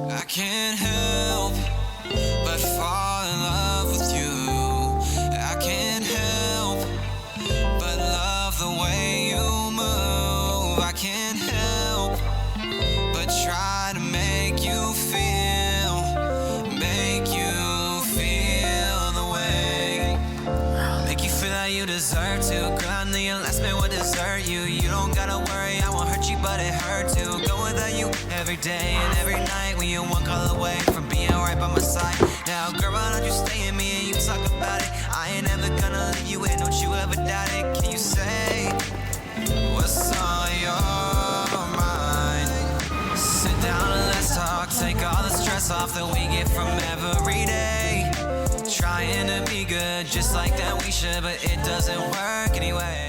I can't help but fall in love with you. I can't help but love the way you move. I can't help but try to make you feel the way. Make you feel like you deserve to. Girl, I know your last man would desert you. You don't gotta worry, I won't hurt you, but it hurt to go without you every day and every night when you're one call away from being right by my side. Now, girl, why don't you stay in me and you talk about it? I ain't ever gonna leave you in, don't you ever doubt it. Can you say what's on your mind? Sit down and let's talk. Take all the stress off that we get from every day. Trying to be good just like that we should, but it doesn't work anyway.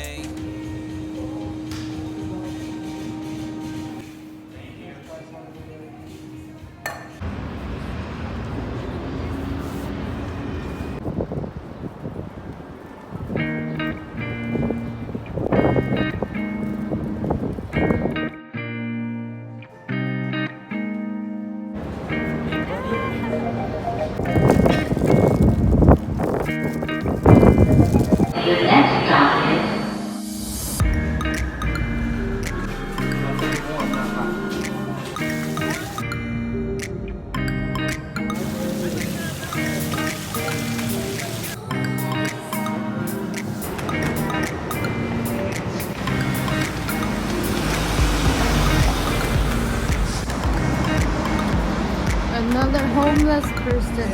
Another homeless person.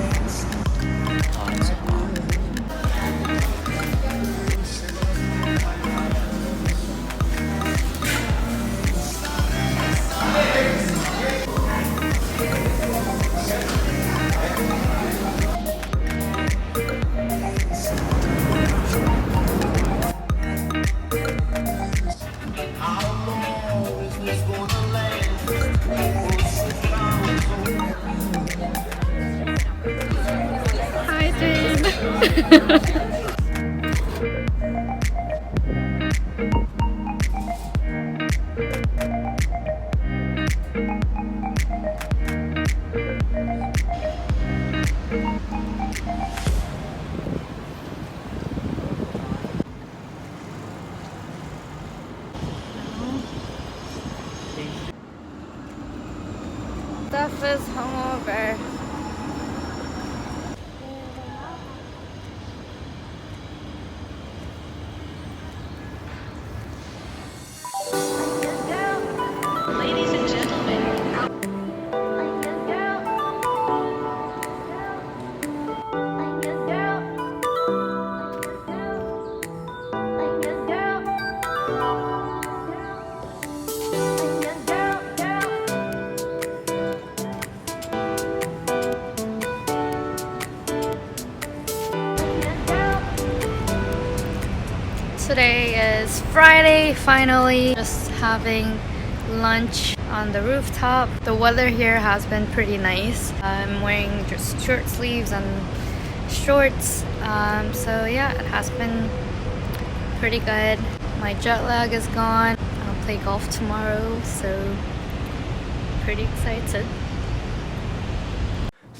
Hi, Jane. Steph is hungover. Ladies and gentlemen, Today is Friday, finally. Just having lunch on the rooftop. The weather here has been pretty nice. I'm wearing just short sleeves and shorts. So yeah, it has been pretty good. My jet lag is gone. I'll play golf tomorrow, so pretty excited.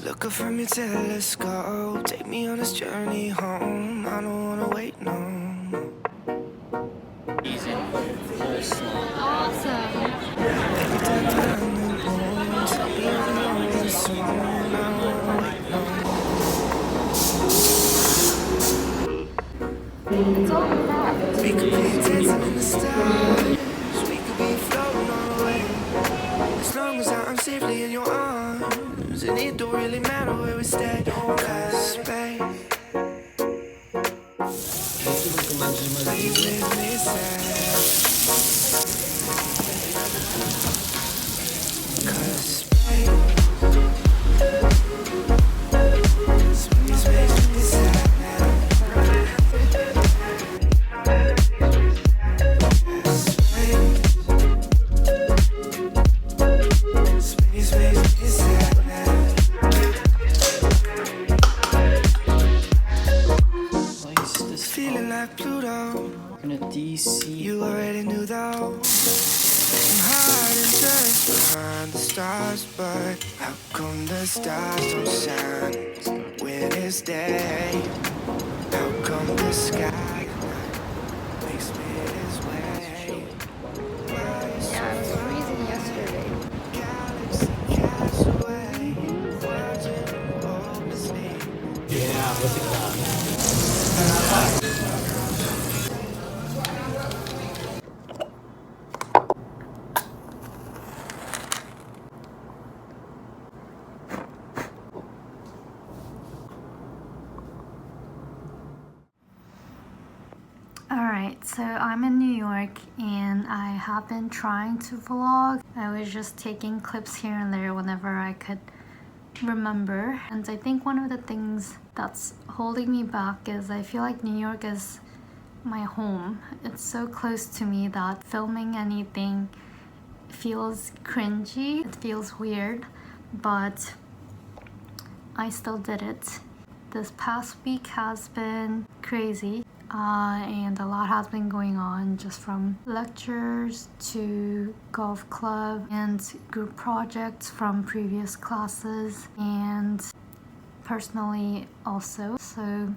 Look up from your telescope, take me on this journey home. I don't wanna wait no more. Awesome. It's all that. We could be dancing in the stars, we could be floating on away. As long as I'm safely in your arms, and it don't really matter where we stay. Cause babe, please leave me sad. Cause babe, please make me sad. Please make me sad. in a DC. You already knew though. I'm hiding just behind the stars, but how come the stars don't shine when it's day? How come the sky makes me this way? Yeah, it was freezing yesterday. Galaxy castaway, watching hope asleep. Yeah, look at that. Alright, so I'm in New York and I have been trying to vlog. I was just taking clips here and there whenever I could remember. And I think one of the things that's holding me back is I feel like New York is my home. It's so close to me that filming anything feels cringy. It feels weird, but I still did it. This past week has been crazy. And a lot has been going on, just from lectures to golf club and group projects from previous classes, and personally also. So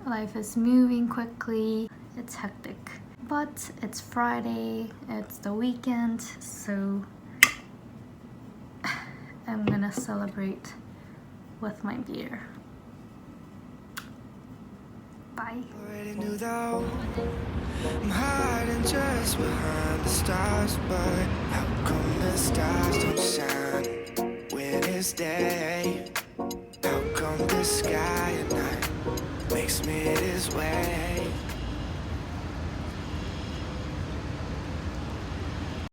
life is moving quickly, it's hectic. But it's Friday, it's the weekend, so I'm gonna celebrate with my beer. Bye. Already knew though. I'm hiding just behind the stars, but how come the stars don't shine when it's day? How come the sky at night makes me this way?